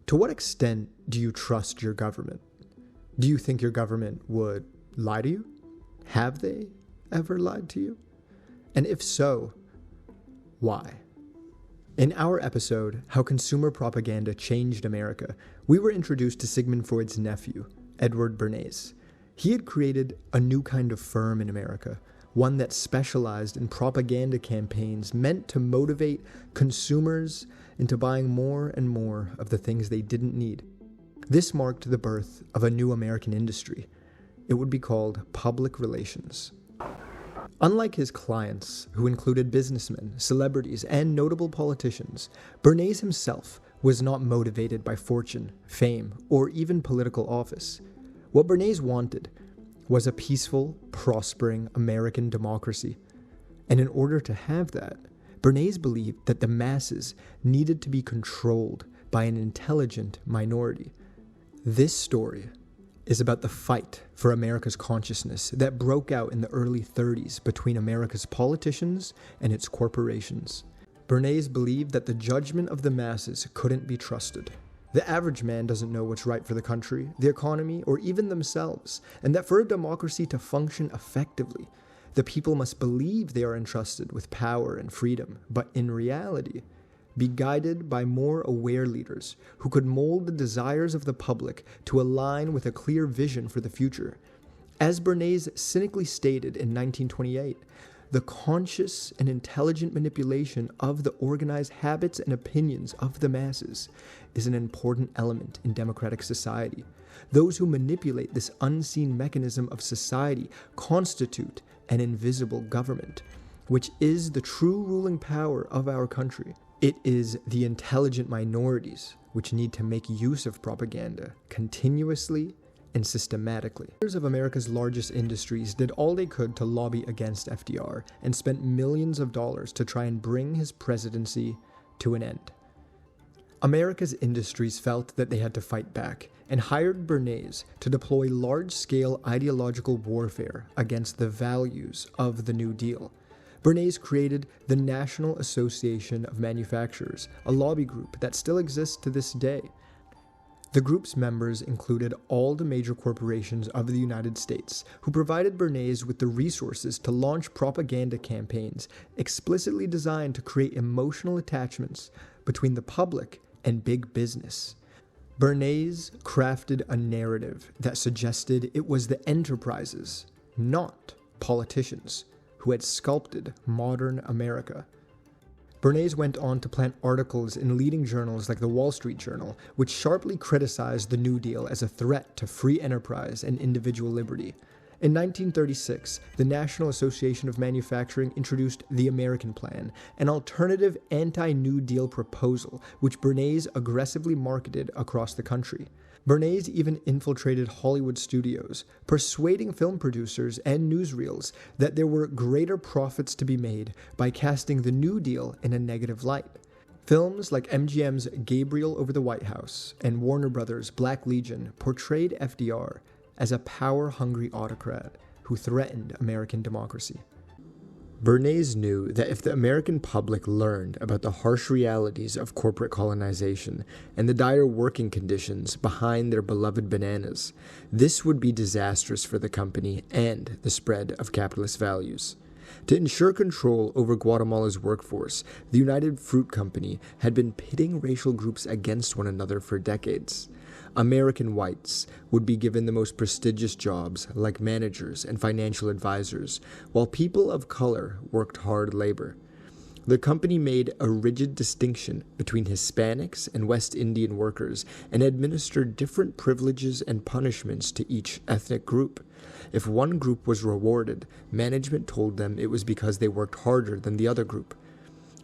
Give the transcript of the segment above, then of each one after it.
To what extent do you trust your government? Do you think your government would lie to you? Have they ever lied to you? And if so, why? In our episode, How Consumer Propaganda Changed America, we were introduced to Sigmund Freud's nephew, Edward Bernays. He had created a new kind of firm in America, one that specialized in propaganda campaigns meant to motivate consumers into buying more and more of the things they didn't need. This marked the birth of a new American industry. It would be called public relations. Unlike his clients, who included businessmen, celebrities, and notable politicians, Bernays himself was not motivated by fortune, fame, or even political office. What Bernays wanted was a peaceful, prospering American democracy. And in order to have that, Bernays believed that the masses needed to be controlled by an intelligent minority. This story is about the fight for America's consciousness that broke out in the early 30s between America's politicians and its corporations. Bernays believed that the judgment of the masses couldn't be trusted. The average man doesn't know what's right for the country, the economy, or even themselves, and that for a democracy to function effectively, the people must believe they are entrusted with power and freedom, but in reality, be guided by more aware leaders who could mold the desires of the public to align with a clear vision for the future. As Bernays cynically stated in 1928, the conscious and intelligent manipulation of the organized habits and opinions of the masses is an important element in democratic society. Those who manipulate this unseen mechanism of society constitute an invisible government, which is the true ruling power of our country. It is the intelligent minorities which need to make use of propaganda continuously and systematically. Leaders of America's largest industries did all they could to lobby against FDR and spent millions of dollars to try and bring his presidency to an end. America's industries felt that they had to fight back and hired Bernays to deploy large-scale ideological warfare against the values of the New Deal. Bernays created the National Association of Manufacturers, a lobby group that still exists to this day. The group's members included all the major corporations of the United States, who provided Bernays with the resources to launch propaganda campaigns explicitly designed to create emotional attachments between the public and big business. Bernays crafted a narrative that suggested it was the enterprises, not politicians, who had sculpted modern America. Bernays went on to plant articles in leading journals like the Wall Street Journal, which sharply criticized the New Deal as a threat to free enterprise and individual liberty. In 1936, the National Association of Manufacturing introduced the American Plan, an alternative anti-New Deal proposal which Bernays aggressively marketed across the country. Bernays even infiltrated Hollywood studios, persuading film producers and newsreels that there were greater profits to be made by casting the New Deal in a negative light. Films like MGM's Gabriel Over the White House and Warner Brothers' Black Legion portrayed FDR as a power-hungry autocrat who threatened American democracy. Bernays knew that if the American public learned about the harsh realities of corporate colonization and the dire working conditions behind their beloved bananas, this would be disastrous for the company and the spread of capitalist values. To ensure control over Guatemala's workforce, the United Fruit Company had been pitting racial groups against one another for decades. American whites would be given the most prestigious jobs like managers and financial advisors, while people of color worked hard labor. The company made a rigid distinction between Hispanics and West Indian workers and administered different privileges and punishments to each ethnic group. If one group was rewarded, management told them it was because they worked harder than the other group.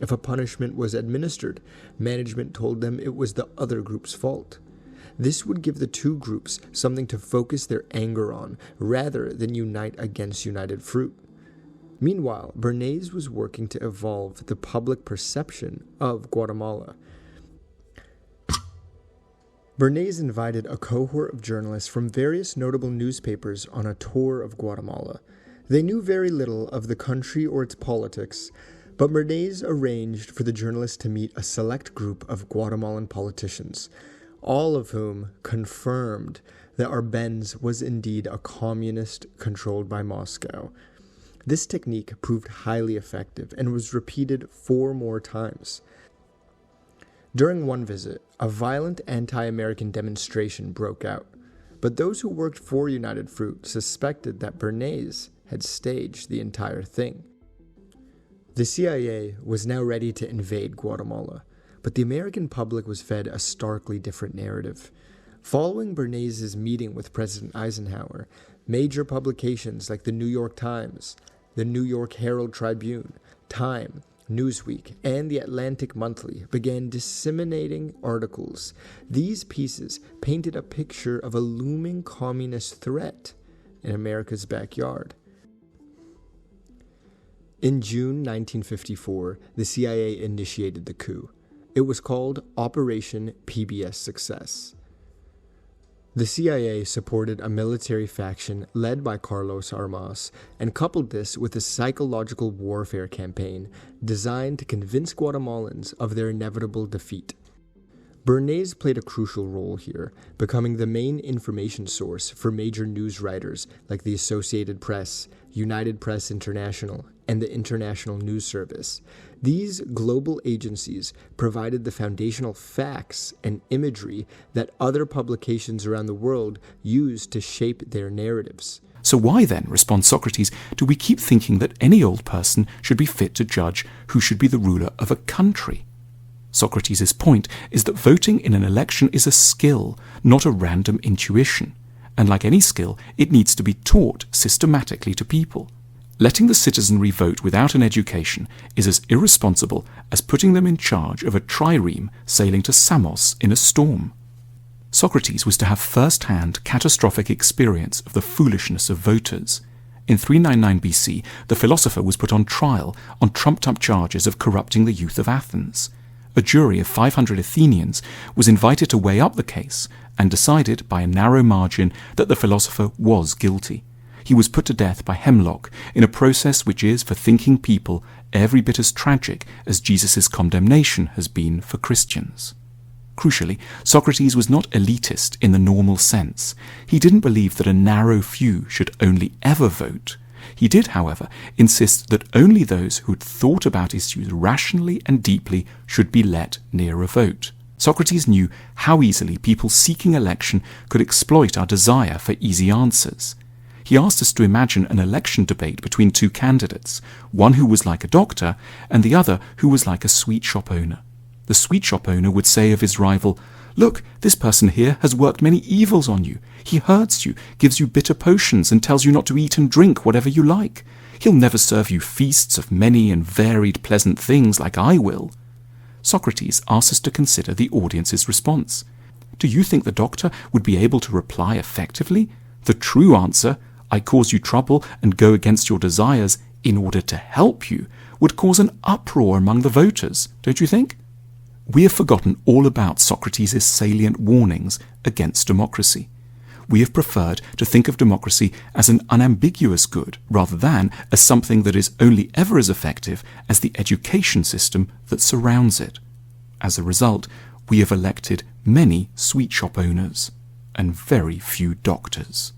If a punishment was administered, management told them it was the other group's fault. This would give the two groups something to focus their anger on, rather than unite against United Fruit. Meanwhile, Bernays was working to evolve the public perception of Guatemala. Bernays invited a cohort of journalists from various notable newspapers on a tour of Guatemala. They knew very little of the country or its politics, but Bernays arranged for the journalists to meet a select group of Guatemalan politicians. all of whom confirmed that Arbenz was indeed a communist controlled by Moscow. This technique proved highly effective and was repeated 4 more times. During one visit, a violent anti-American demonstration broke out, but those who worked for United Fruit suspected that Bernays had staged the entire thing. The CIA was now ready to invade Guatemala, but the American public was fed a starkly different narrative. Following Bernays' meeting with President Eisenhower, major publications like the New York Times, the New York Herald Tribune, Time, Newsweek, and the Atlantic Monthly began disseminating articles. These pieces painted a picture of a looming communist threat in America's backyard. In June 1954, the CIA initiated the coup. It was called Operation PBS Success. The CIA supported a military faction led by Carlos Armas and coupled this with a psychological warfare campaign designed to convince Guatemalans of their inevitable defeat. Bernays played a crucial role here, becoming the main information source for major news writers like the Associated Press, United Press International, and the International News Service. These global agencies provided the foundational facts and imagery that other publications around the world used to shape their narratives. So why then, responds Socrates, do we keep thinking that any old person should be fit to judge who should be the ruler of a country? Socrates' point is that voting in an election is a skill, not a random intuition. And like any skill, it needs to be taught systematically to people. Letting the citizenry vote without an education is as irresponsible as putting them in charge of a trireme sailing to Samos in a storm. Socrates was to have first-hand catastrophic experience of the foolishness of voters. In 399 BC, the philosopher was put on trial on trumped-up charges of corrupting the youth of Athens. A jury of 500 Athenians was invited to weigh up the case and decided by a narrow margin that the philosopher was guilty. He was put to death by hemlock in a process which is, for thinking people, every bit as tragic as Jesus' condemnation has been for Christians. Crucially, Socrates was not elitist in the normal sense. He didn't believe that a narrow few should only ever vote. He did, however, insist that only those who had thought about issues rationally and deeply should be let near a vote. Socrates knew how easily people seeking election could exploit our desire for easy answers. He asked us to imagine an election debate between 2 candidates, one who was like a doctor and the other who was like a sweet shop owner. The sweet shop owner would say of his rival, "Look, this person here has worked many evils on you. He hurts you, gives you bitter potions, and tells you not to eat and drink whatever you like. He'll never serve you feasts of many and varied pleasant things like I will." Socrates asks us to consider the audience's response. Do you think the doctor would be able to reply effectively? The true answer, "I cause you trouble and go against your desires in order to help you," would cause an uproar among the voters, don't you think? We have forgotten all about Socrates' salient warnings against democracy. We have preferred to think of democracy as an unambiguous good rather than as something that is only ever as effective as the education system that surrounds it. As a result, we have elected many sweet shop owners and very few doctors.